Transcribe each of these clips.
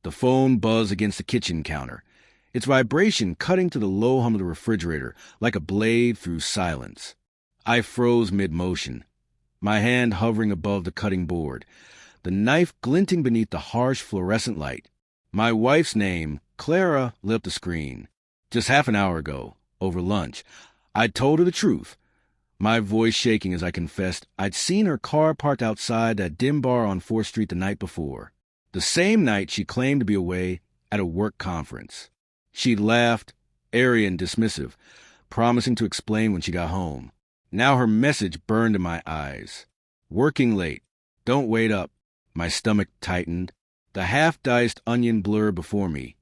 The phone buzzed against the kitchen counter, its vibration cutting to the low hum of the refrigerator like a blade through silence. I froze mid-motion, my hand hovering above the cutting board, the knife glinting beneath the harsh fluorescent light. My wife's name, Clara, lit up the screen. Just half an hour ago, over lunch, I'd told her the truth, my voice shaking as I confessed I'd seen her car parked outside that dim bar on 4th Street the night before, the same night she claimed to be away at a work conference. She'd laughed, airy and dismissive, promising to explain when she got home. Now her message burned in my eyes. Working late. Don't wait up. My stomach tightened. The half-diced onion blurred before me,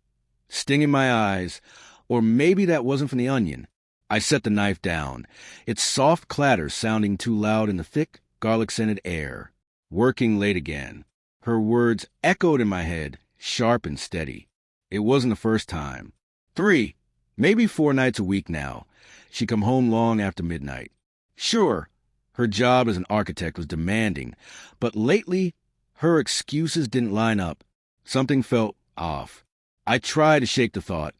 stinging my eyes, or maybe that wasn't from the onion. I set the knife down, its soft clatter sounding too loud in the thick, garlic-scented air. Working late again. Her words echoed in my head, sharp and steady. It wasn't the first time. 3, maybe 4 nights a week now. She'd come home long after midnight. Sure, her job as an architect was demanding, but lately, her excuses didn't line up. Something felt off. I tried to shake the thought,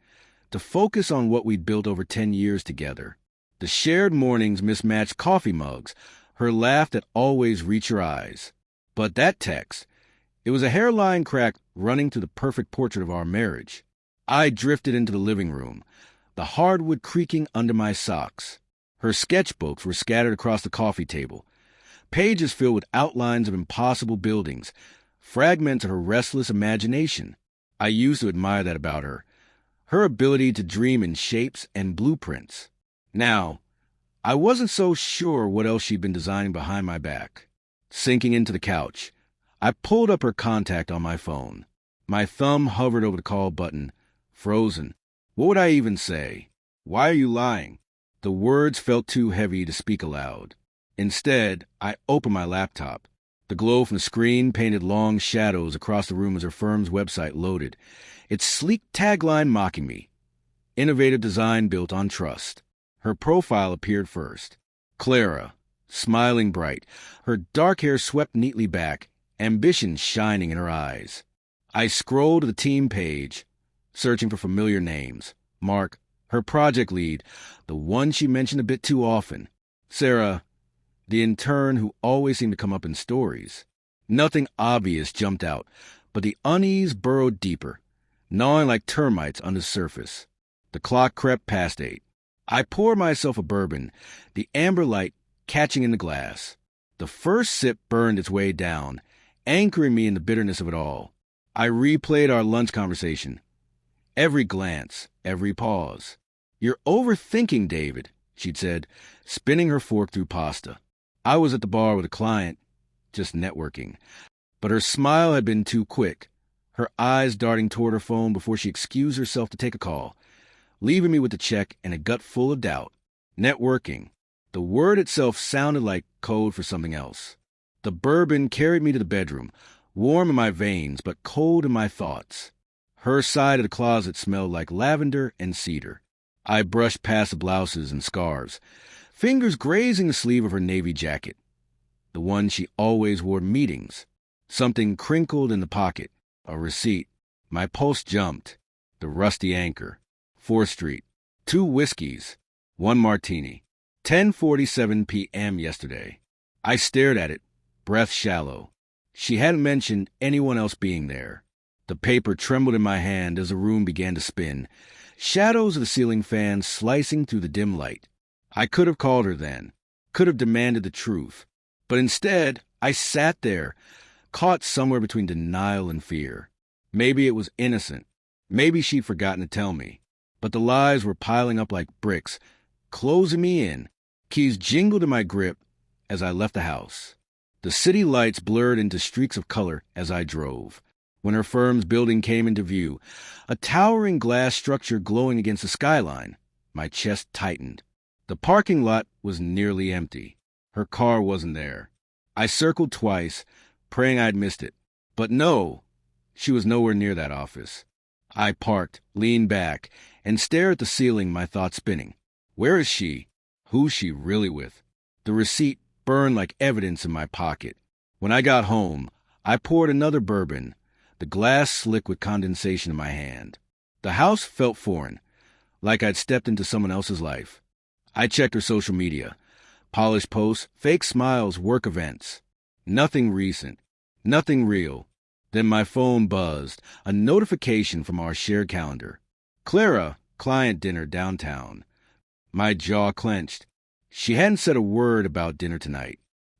to focus on what we'd built over 10 years together. The shared mornings, mismatched coffee mugs, her laugh that always reached her eyes. But that text, it was a hairline crack running through the perfect portrait of our marriage. I drifted into the living room, the hardwood creaking under my socks. Her sketchbooks were scattered across the coffee table, pages filled with outlines of impossible buildings, fragments of her restless imagination. I used to admire that about her, her ability to dream in shapes and blueprints. Now, I wasn't so sure what else she'd been designing behind my back. Sinking into the couch, I pulled up her contact on my phone. My thumb hovered over the call button, frozen. What would I even say? Why are you lying? The words felt too heavy to speak aloud. Instead, I opened my laptop. The glow from the screen painted long shadows across the room as her firm's website loaded, its sleek tagline mocking me. Innovative design built on trust. Her profile appeared first. Clara, smiling bright, her dark hair swept neatly back, ambition shining in her eyes. I scrolled to the team page, searching for familiar names. Mark, her project lead, the one she mentioned a bit too often. Sarah, the intern who always seemed to come up in stories. Nothing obvious jumped out, but the unease burrowed deeper, gnawing like termites under the surface. The clock crept past 8. I poured myself a bourbon, the amber light catching in the glass. The first sip burned its way down, anchoring me in the bitterness of it all. I replayed our lunch conversation. Every glance, every pause. "You're overthinking, David," she'd said, spinning her fork through pasta. I was at the bar with a client, just networking. But her smile had been too quick, her eyes darting toward her phone before she excused herself to take a call, leaving me with the check and a gut full of doubt. Networking. The word itself sounded like code for something else. The bourbon carried me to the bedroom, warm in my veins but cold in my thoughts. Her side of the closet smelled like lavender and cedar. I brushed past the blouses and scarves, fingers grazing the sleeve of her navy jacket, the one she always wore to meetings. Something crinkled in the pocket, a receipt. My pulse jumped. The rusty anchor. 4th Street. 2 whiskeys. 1 martini. 10:47 p.m. yesterday. I stared at it, breath shallow. She hadn't mentioned anyone else being there. The paper trembled in my hand as the room began to spin, shadows of the ceiling fan slicing through the dim light. I could have called her then, could have demanded the truth. But instead, I sat there, caught somewhere between denial and fear. Maybe it was innocent. Maybe she'd forgotten to tell me. But the lies were piling up like bricks, closing me in. Keys jingled in my grip as I left the house. The city lights blurred into streaks of color as I drove. When her firm's building came into view, a towering glass structure glowing against the skyline, my chest tightened. The parking lot was nearly empty. Her car wasn't there. I circled twice, praying I'd missed it. But no, she was nowhere near that office. I parked, leaned back, and stared at the ceiling, my thoughts spinning. Where is she? Who's she really with? The receipt burned like evidence in my pocket. When I got home, I poured another bourbon, the glass slick with condensation in my hand. The house felt foreign, like I'd stepped into someone else's life. I checked her social media. Polished posts, fake smiles, work events. Nothing recent. Nothing real. Then my phone buzzed, a notification from our shared calendar. Clara, client dinner downtown. My jaw clenched. She hadn't said a word about dinner tonight.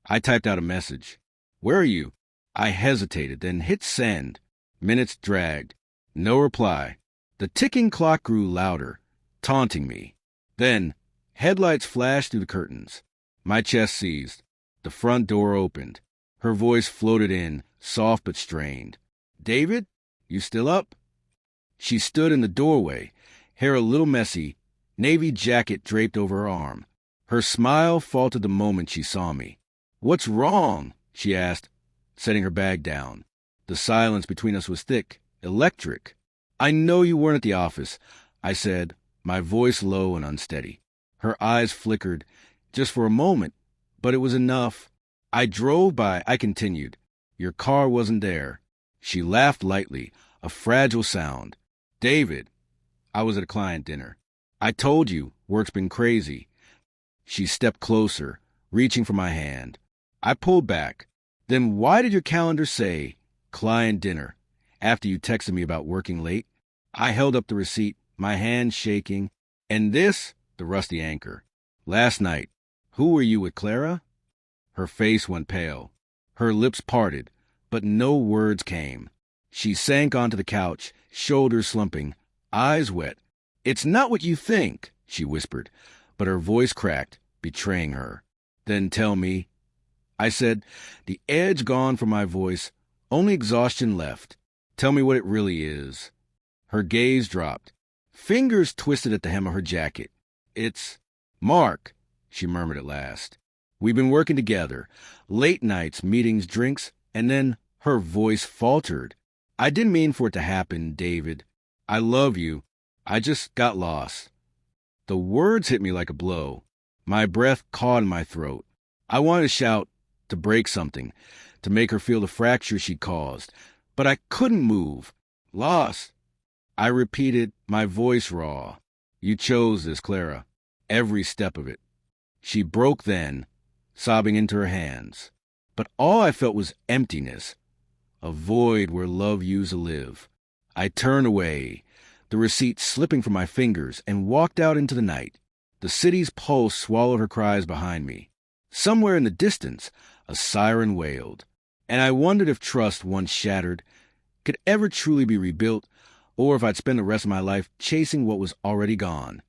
I typed out a message. Where are you? I hesitated, then hit send. Minutes dragged. No reply. The ticking clock grew louder, taunting me. Then, headlights flashed through the curtains. My chest seized. The front door opened. Her voice floated in, soft but strained. David, you still up? She stood in the doorway, hair a little messy, navy jacket draped over her arm. Her smile faltered the moment she saw me. What's wrong? She asked, setting her bag down. The silence between us was thick, electric. I know you weren't at the office, I said, my voice low and unsteady. Her eyes flickered, just for a moment, but it was enough. I drove by, I continued. Your car wasn't there. She laughed lightly, a fragile sound. David, I was at a client dinner. I told you, work's been crazy. She stepped closer, reaching for my hand. I pulled back. Then why did your calendar say client dinner after you texted me about working late? I held up the receipt, my hand shaking. And this, the rusty anchor. Last night, who were you with, Clara? Her face went pale. Her lips parted, but no words came. She sank onto the couch, shoulders slumping, eyes wet. It's not what you think, she whispered, but her voice cracked, betraying her. Then tell me. I said, the edge gone from my voice, only exhaustion left. Tell me what it really is. Her gaze dropped. Fingers twisted at the hem of her jacket. It's Mark, she murmured at last. We've been working together, late nights, meetings, drinks, and then her voice faltered. I didn't mean for it to happen, David. I love you. I just got lost. The words hit me like a blow. My breath caught in my throat. I wanted to shout, to break something, to make her feel the fracture she'd caused, but I couldn't move. Lost. I repeated, my voice raw. You chose this, Clara. Every step of it. She broke then, sobbing into her hands. But all I felt was emptiness, a void where love used to live. I turned away, the receipt slipping from my fingers, and walked out into the night. The city's pulse swallowed her cries behind me. Somewhere in the distance, a siren wailed, and I wondered if trust once shattered could ever truly be rebuilt, or if I'd spend the rest of my life chasing what was already gone.